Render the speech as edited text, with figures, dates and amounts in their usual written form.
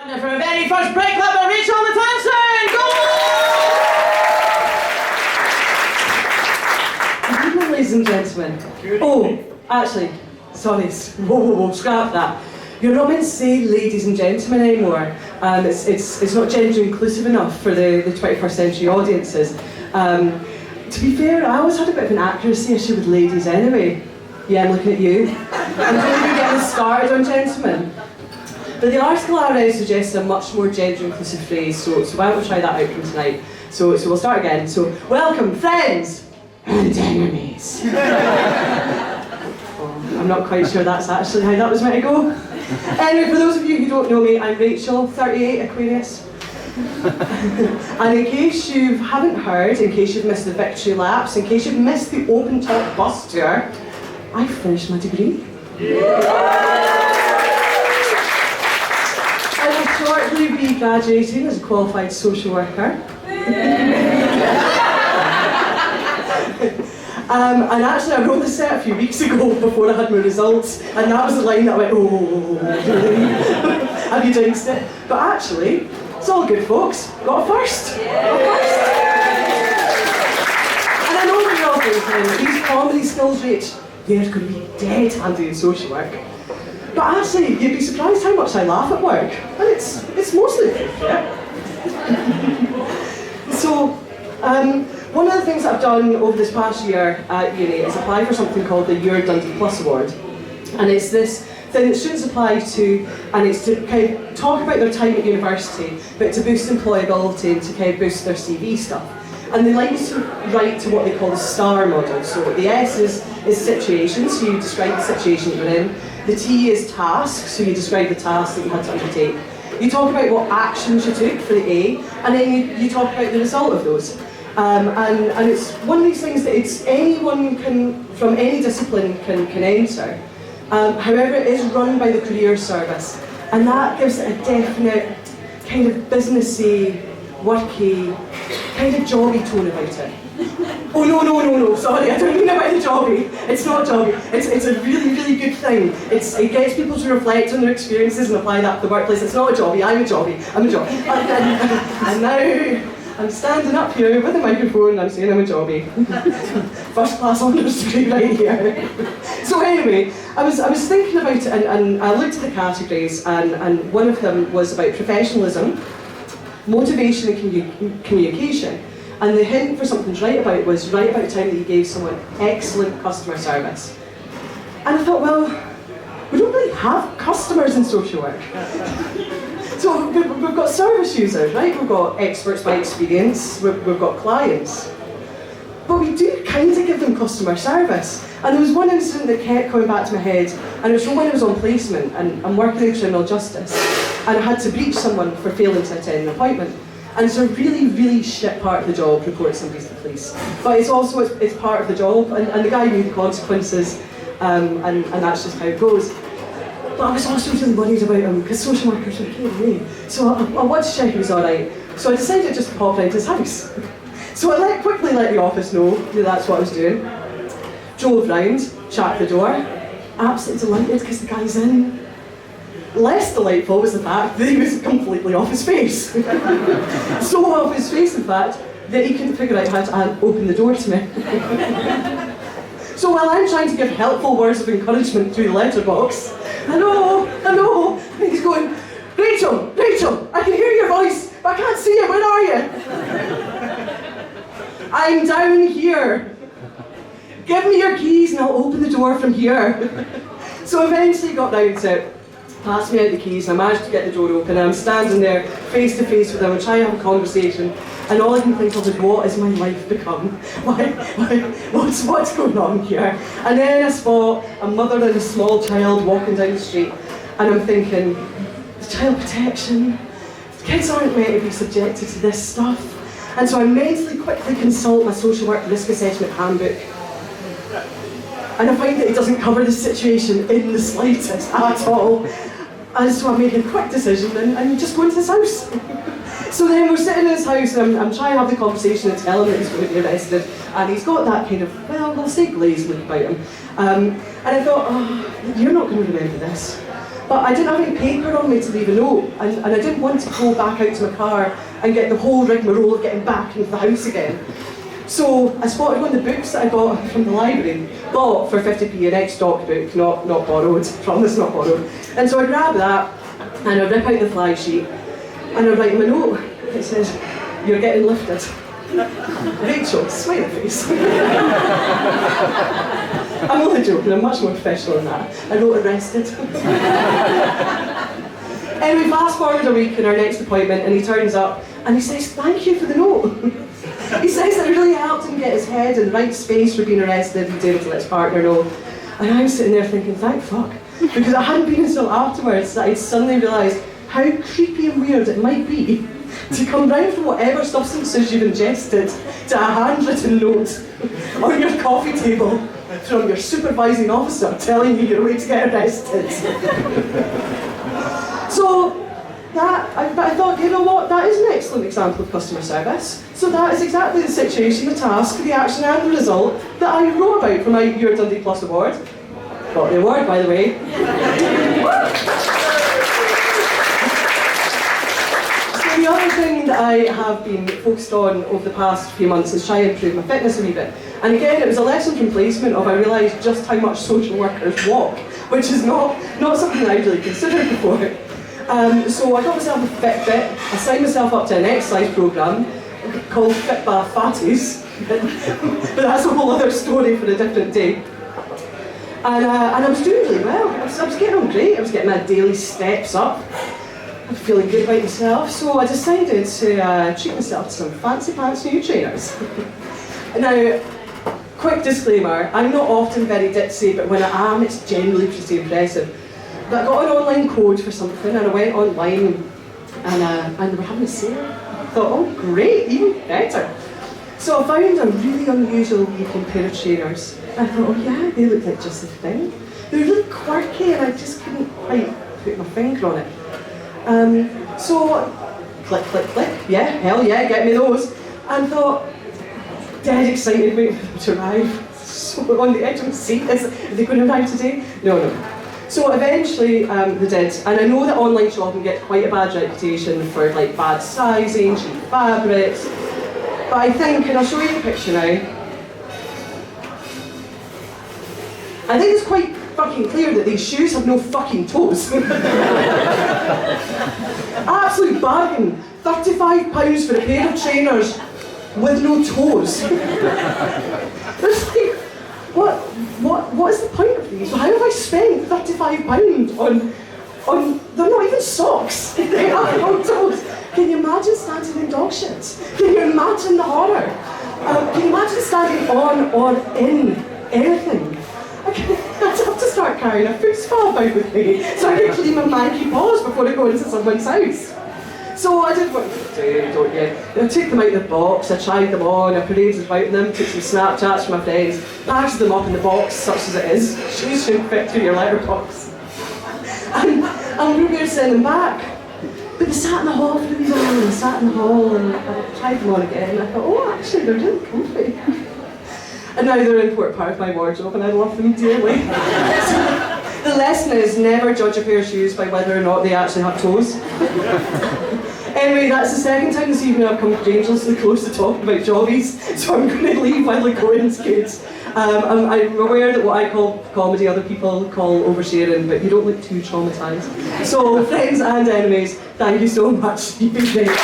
And for a very first break club by Rachel Natanson! Go! Good evening, ladies and gentlemen. Oh, actually, sorry, whoa, scrap that. You're not meant to say ladies and gentlemen anymore. It's not gender inclusive enough for the 21st century audiences. To be fair, I always had a bit of an accuracy issue with ladies anyway. Yeah, I'm looking at you. I'm going to be getting started on gentlemen. But the article I read suggests a much more gender-inclusive phrase, so why don't we try that out from tonight? So we'll start again. So, welcome, friends and enemies. Oh, I'm not quite sure that's actually how that was meant to go. Anyway, for those of you who don't know me, I'm Rachel, 38, Aquarius. And in case you haven't heard, in case you've missed the victory laps, in case you've missed the open top bus tour, I finished my degree. I will shortly be graduating as a qualified social worker. And actually I wrote the set a few weeks ago before I had my results, and that was the line that I went, oh, have you jinxed it? But actually, it's all good, folks. Got a first. Got a first. And I know what you're all thinking, these comedy skills, Rach, they're going to be dead handy in social work. But actually, you'd be surprised how much I laugh at work. And it's mostly proof, yeah? So, one of the things that I've done over this past year at uni is apply for something called the Your Dundee Plus Award. And it's this thing that students apply to, and it's to kind of talk about their time at university, but to boost employability and to kind of boost their CV stuff. And they like to write to what they call the STAR model. So the S is situation, so you describe the situation that you're in. The T is task, so you describe the task that you had to undertake. You talk about what actions you took for the A, and then you talk about the result of those. And it's one of these things that it's anyone from any discipline can enter. However, it is run by the career service, and that gives it a definite kind of businessy, worky, kind of jobby tone about it. Oh no, sorry, I don't mean about the jobby. It's not jobby. It's a really, really good thing. It gets people to reflect on their experiences and apply that to the workplace. It's not a jobby, I'm a jobby. And now I'm standing up here with a microphone and I'm saying I'm a jobby. First class honours degree right here. So anyway, I was thinking about it and I looked at the categories and one of them was about professionalism, motivation and communication. And the hint for something to write about was write about the time that you gave someone excellent customer service. And I thought, well, we don't really have customers in social work. So we've got service users, right? We've got experts by experience, we've got clients. But we do kind of give them customer service. And there was one incident that kept coming back to my head, and it was from when I was on placement, and I'm working in criminal justice, and I had to breach someone for failing to attend an appointment. And it's a really, really shit part of the job, report somebody to the police. But it's also, it's part of the job, and the guy knew the consequences, and that's just how it goes. But I was also really worried about him, because social workers were killing me. So I wanted to check he was alright. So I decided just to pop round to his house. So I quickly let the office know that that's what I was doing. Drove round, shut the door, absolutely delighted because the guy's in. Less delightful was the fact that he was completely off his face. So off his face, in fact, that he couldn't figure out how to open the door to me. So while I'm trying to give helpful words of encouragement through the letterbox, hello, and he's going, Rachel, I can hear your voice, but I can't see you, where are you? I'm down here. Give me your keys and I'll open the door from here. So eventually got down to it. Passed me out the keys and I managed to get the door open, and I'm standing there face to face with him and trying to have a conversation, and all I can think of is, what has my life become? What's going on here? And then I spot a mother and a small child walking down the street, and I'm thinking, child protection, kids aren't meant to be subjected to this stuff. And so I mentally quickly consult my social work risk assessment handbook, and I find that it doesn't cover the situation in the slightest at all. And so I make a quick decision and just go into his house. So then we're sitting in his house and I'm trying to have the conversation and tell him that he's going to be arrested. And he's got that kind of, well, we'll say glazed look about him. And I thought, oh, you're not going to remember this. But I didn't have any paper on me to leave a note, and I didn't want to go back out to my car and get the whole rigmarole of getting back into the house again. So I spotted one of the books that I bought from the library, bought for 50p, an ex-stock book, not borrowed, promise not borrowed. And so I grabbed that, and I rip out the fly sheet, and I write him a note. It says, "You're getting lifted. Rachel," smiley face. I'm only joking, I'm much more professional than that. I wrote "arrested." Anyway, fast forward a week in our next appointment, and he turns up, and he says, "Thank you for the note." He says that it really helped him get his head in the right space for being arrested. He was able to let his partner know. And I'm sitting there thinking, thank fuck. Because it hadn't been until afterwards that I'd suddenly realised how creepy and weird it might be to come round from whatever substances you've ingested to a handwritten note on your coffee table from your supervising officer telling you you're away to get arrested. So, but I thought, you know what, that is an excellent example of customer service. So that is exactly the situation, the task, the action and the result that I wrote about for my Your Dundee Plus award. Got the award, by the way. So the other thing that I have been focused on over the past few months is trying to improve my fitness a wee bit. And again, it was a lesson from placement of I realised just how much social workers walk, which is not something I'd really considered before. So I got myself a Fitbit, I signed myself up to an exercise programme called Fit Bath Fatties, but that's a whole other story for a different day. And I was doing really well, I was getting on great, I was getting my daily steps up, I'm feeling good about myself, so I decided to treat myself to some fancy pants new trainers. Now, quick disclaimer, I'm not often very ditzy, but when I am, it's generally pretty impressive. But I got an online code for something and I went online and they were having a sale. I thought, oh great, even better. So I found a really unusual looking pair of trainers. I thought, oh yeah, they look like just the thing. They were really quirky and I just couldn't quite put my finger on it. So, click, click, click, yeah, hell yeah, get me those. And thought, dead excited waiting for them to arrive. So on the edge of the seat, are they going to arrive today? No. So eventually they did, and I know that online shopping gets quite a bad reputation for like bad sizing, cheap fabrics, but I think, and I'll show you the picture now, I think it's quite fucking clear that these shoes have no fucking toes. Absolute bargain, £35 for a pair of trainers with no toes. It's like, what is the point of these? How have I spent £35 on, they're not even socks, they have no toes. Can you imagine standing in dog shit? Can you imagine the horror? Can you imagine standing on or in anything? I'd have to start carrying a foot swab out with me so I can clean my manky paws before I go into someone's house. So I did what you do, don't you? I took them out of the box, I tried them on, I paraded about them, took some Snapchats from my friends, packaged them up in the box, such as it is. Shoes shouldn't fit through your letterbox. And we were going to send them back. But they sat in the hall for a wee while, and they sat in the hall, and I tried them on again, and I thought, oh, actually, they're really comfy. And now they're an important part of my wardrobe, and I love them dearly. So, the lesson is never judge a pair of shoes by whether or not they actually have toes. Anyway, that's the second time this evening I've come dangerously close to talking about jobbies, so I'm going to leave while the going's good. I'm aware that what I call comedy, other people call oversharing, but you don't look too traumatised. So, friends and enemies, thank you so much. You've been great.